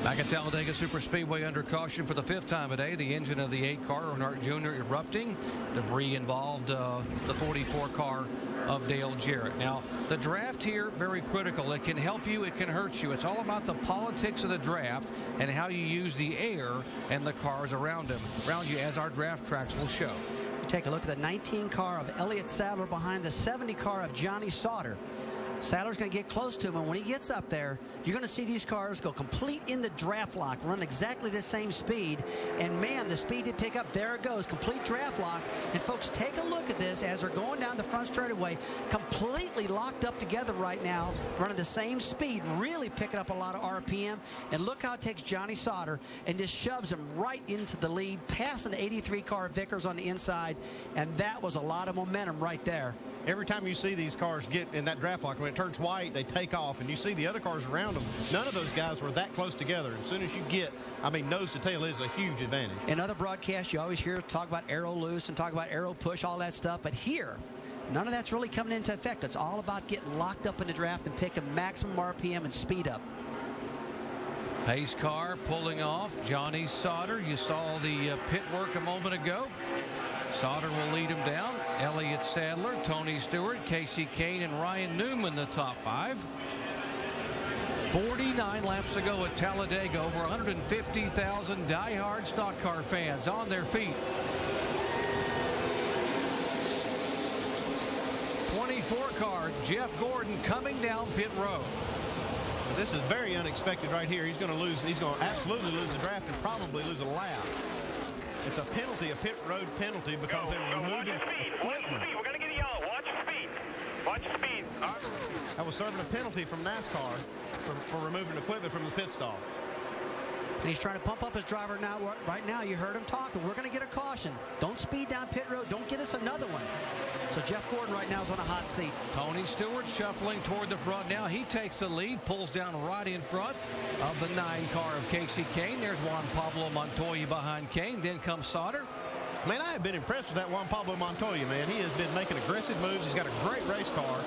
Back at Talladega Superspeedway under caution for the 5th time today. The engine of the 8-car, Earnhardt Jr., erupting. Debris involved the 44 car of Dale Jarrett. Now, the draft here, very critical. It can help you, it can hurt you. It's all about the politics of the draft and how you use the air and the cars around you, as our draft tracks will show. Take a look at the 19 car of Elliott Sadler behind the 70 car of Johnny Sauter. Sadler's going to get close to him, and when he gets up there, you're going to see these cars go complete in the draft lock, run exactly the same speed, and man, the speed they pick up, there it goes, complete draft lock. And folks, take a look at this as they're going down the front straightaway, completely locked up together right now, running the same speed, really picking up a lot of RPM. And look how it takes Johnny Sauter and just shoves him right into the lead, passing the 83 car Vickers on the inside, and that was a lot of momentum right there. Every time you see these cars get in that draft lock, when it turns white, they take off, and you see the other cars around them. None of those guys were that close together. As soon as you get, nose to tail, is a huge advantage. In other broadcasts, you always hear talk about aero loose and talk about aero push, all that stuff. But here, none of that's really coming into effect. It's all about getting locked up in the draft and picking maximum RPM and speed up. Pace car pulling off. Johnny Sauter. You saw the pit work a moment ago. Sauter will lead him down. Elliott Sadler, Tony Stewart, Casey Kane, and Ryan Newman, the top 5. 49 laps to go at Talladega. Over 150,000 diehard stock car fans on their feet. 24 car, Jeff Gordon coming down pit road. This is very unexpected right here. He's going to absolutely lose the draft and probably lose a lap. It's a penalty, a pit road penalty, because they were removing equipment. Watch your speed. We're going to get a yellow. Watch your speed. Watch your speed. That was serving a penalty from NASCAR for removing equipment from the pit stall. And he's trying to pump up his driver now. Right now, you heard him talking. We're going to get a caution. Don't speed down pit road. Don't get us another one. So Jeff Gordon right now is on a hot seat. Tony Stewart shuffling toward the front now. He takes the lead, pulls down right in front of the 9 car of Casey Kane. There's Juan Pablo Montoya behind Kane. Then comes Sauter. Man, I have been impressed with that Juan Pablo Montoya, man. He has been making aggressive moves. He's got a great race car.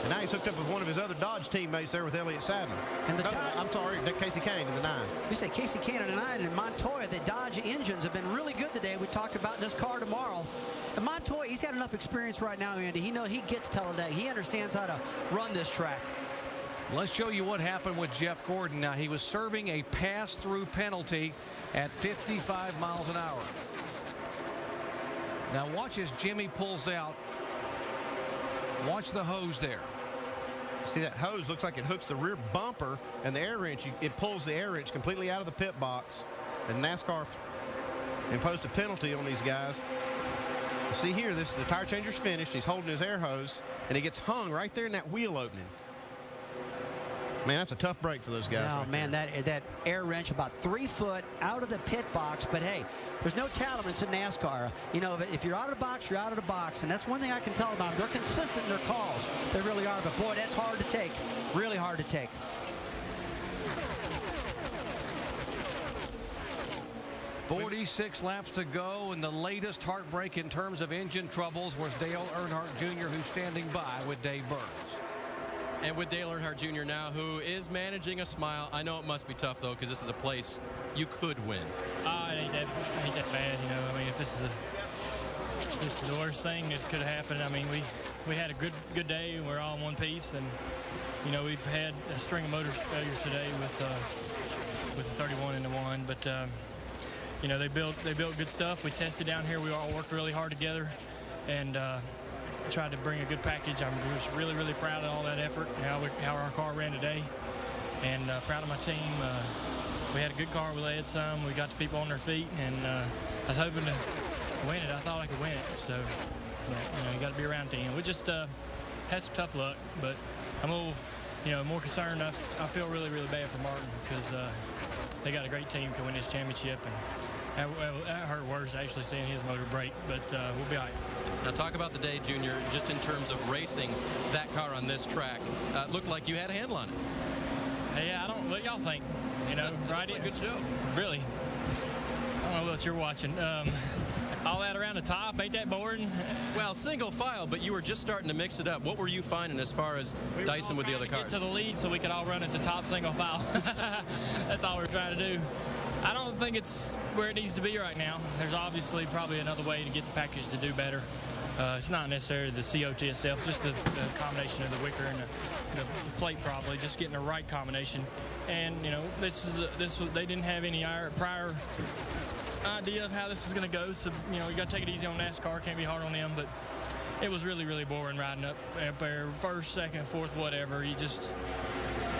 And now he's hooked up with one of his other Dodge teammates there with Elliott Sadler. And I'm sorry, Casey Kane in the 9. We say Casey Kane in the 9 and Montoya. The Dodge engines have been really good today. We talked about in this car tomorrow. And Montoya, he's got enough experience right now, Andy. He knows he gets Talladega. He understands how to run this track. Let's show you what happened with Jeff Gordon. Now, he was serving a pass-through penalty at 55 miles an hour. Now, watch as Jimmy pulls out. Watch the hose there. See, that hose looks like it hooks the rear bumper, and the air wrench, it pulls the air wrench completely out of the pit box. And NASCAR imposed a penalty on these guys. See here, the tire changer's finished. He's holding his air hose, and he gets hung right there in that wheel opening. Man, that's a tough break for those guys. Oh, right man, that air wrench about 3 foot out of the pit box. But, hey, there's no tolerance in NASCAR. You know, if you're out of the box, you're out of the box. And that's one thing I can tell about them. They're consistent in their calls. They really are. But, boy, that's hard to take. Really hard to take. .46 laps to go, and the latest heartbreak in terms of engine troubles was Dale Earnhardt Jr., who's standing by with Dave Burns. And with Dale Earnhardt Jr. now, who is managing a smile. I know it must be tough, though, because this is a place you could win. It ain't that bad, you know. I mean, if this is the worst thing that could have happened. I mean, we had a good day, and we're all in one piece. And, you know, we've had a string of motor failures today with the 31 and the 1. But, you know, they built good stuff. We tested down here. We all worked really hard together. And, tried to bring a good package. I'm just really, really proud of all that effort, how our car ran today, and proud of my team. We had a good car. We led some. We got the people on their feet, and I was hoping to win it. I thought I could win it. So, you know, you got to be around team. We just had some tough luck, but I'm a little, you know, more concerned. I feel really, really bad for Martin because they got a great team to win this championship, and that hurt worse actually seeing his motor break, but we'll be all right. Now talk about the day, Junior, just in terms of racing that car on this track. Looked like you had a handle on it. Yeah, I don't know what y'all think. You know, right? Good show. Really? I don't know what you're watching. all that around the top, ain't that boring? Well, single file, but you were just starting to mix it up. What were you finding as far as dicing with the other cars? Get to the lead so we could all run at the top single file. That's all we're trying to do. I don't think it's where it needs to be right now. There's obviously probably another way to get the package to do better. It's not necessarily the COT itself, just the combination of the wicker and the plate, probably just getting the right combination. And you know, they didn't have any prior idea of how this was going to go, so you know, you got to take it easy on NASCAR. Can't be hard on them, but it was really, really boring riding up there, first, second, fourth, whatever. You just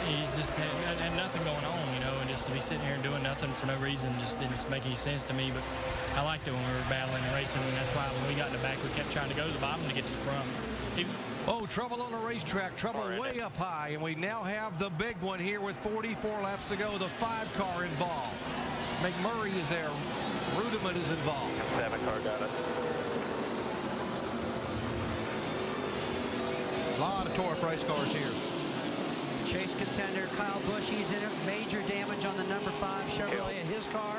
had nothing going on, you know, and just to be sitting here and doing nothing for no reason just didn't make any sense to me. But I liked it when we were battling and racing, and that's why when we got in the back, we kept trying to go to the bottom to get to the front. Oh, trouble on the racetrack, trouble way up high, and we now have the big one here with 44 laps to go, the 5-car involved. McMurray is there. Rudiman is involved. 7-car got it. A lot of tore-up race cars here. Chase contender Kyle Busch, he's in it. Major damage on the number 5 Chevrolet in his car.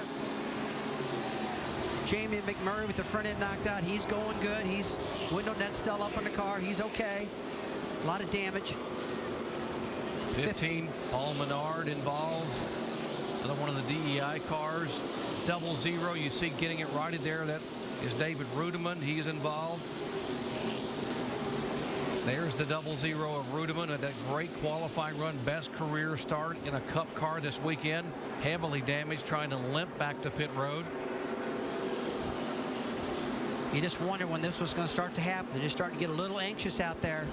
Jamie McMurray with the front end knocked out. He's going good. He's window Nextel up on the car. He's okay. A lot of damage. 15, Paul Menard involved. Another one of the DEI cars. 00, you see getting it righted there. That is David Rudiman. He is involved. There's the 00 of Rudiman at that great qualifying run. Best career start in a Cup car this weekend. Heavily damaged, trying to limp back to pit road. You just wonder when this was going to start to happen. They're just starting to get a little anxious out there.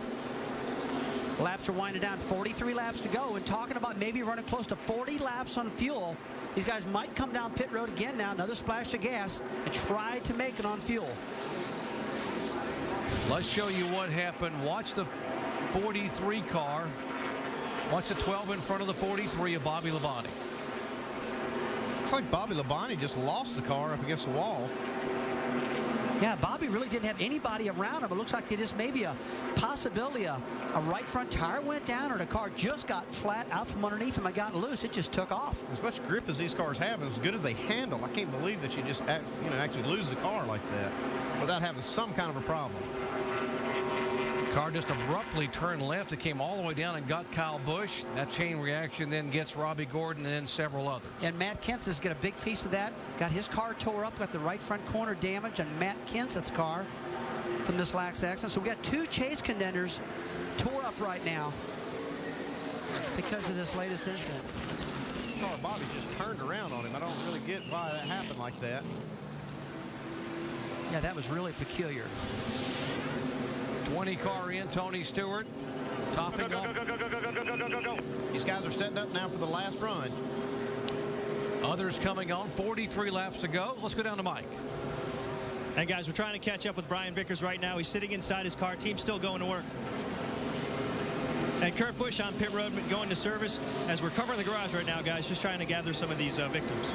Laps are winding down. 43 laps to go. And talking about maybe running close to 40 laps on fuel. These guys might come down pit road again now. Another splash of gas. And try to make it on fuel. Let's show you what happened. Watch the 43 car. Watch the 12 in front of the 43 of Bobby Labonte. Looks like Bobby Labonte just lost the car up against the wall. Yeah, Bobby really didn't have anybody around him. It looks like they just maybe a possibility a right front tire went down, or the car just got flat out from underneath him and got loose. It just took off. As much grip as these cars have, as good as they handle, I can't believe that you just actually lose the car like that without having some kind of a problem. Car just abruptly turned left. It came all the way down and got Kyle Busch. That chain reaction then gets Robbie Gordon and then several others. And Matt Kenseth's got a big piece of that. Got his car tore up, got the right front corner damage on Matt Kenseth's car from this last accident. So we got 2 chase contenders tore up right now because of this latest incident. Car Bobby just turned around on him. I don't really get why that happened like that. Yeah, that was really peculiar. 20 car in, Tony Stewart topping off. Go. These guys are setting up now for the last run. Others coming on. 43 laps to go. Let's go down to Mike. Hey guys, we're trying to catch up with Brian Vickers right now. He's sitting inside his car. Team's still going to work. And Kurt Busch on pit road going to service as we're covering the garage right now, guys, just trying to gather some of these victims.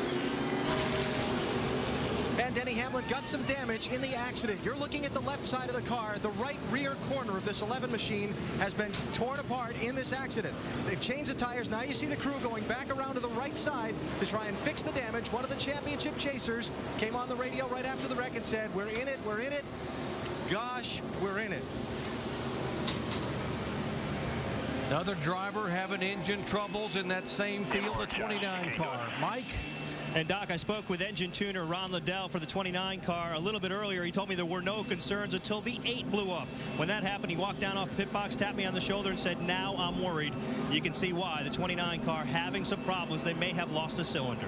And Denny Hamlin got some damage in the accident. You're looking at the left side of the car. The right rear corner of this 11 machine has been torn apart in this accident. They've changed the tires. Now you see the crew going back around to the right side to try and fix the damage. One of the championship chasers came on the radio right after the wreck and said, "We're in it, we're in it. Gosh, we're in it." Another driver having engine troubles in that same field, the 29 car. Mike? And Doc, I spoke with engine tuner Ron Liddell for the 29 car a little bit earlier. He told me there were no concerns until the 8 blew up. When that happened, he walked down off the pit box, tapped me on the shoulder and said, "Now I'm worried." You can see why. The 29 car having some problems. They may have lost a cylinder.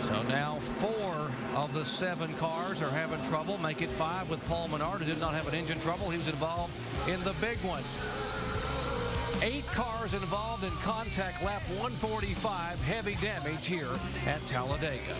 So now 4 of the 7 cars are having trouble. Make it 5 with Paul Menard, who did not have an engine trouble. He was involved in the big one. 8 cars involved in contact lap 145. Heavy damage here at Talladega.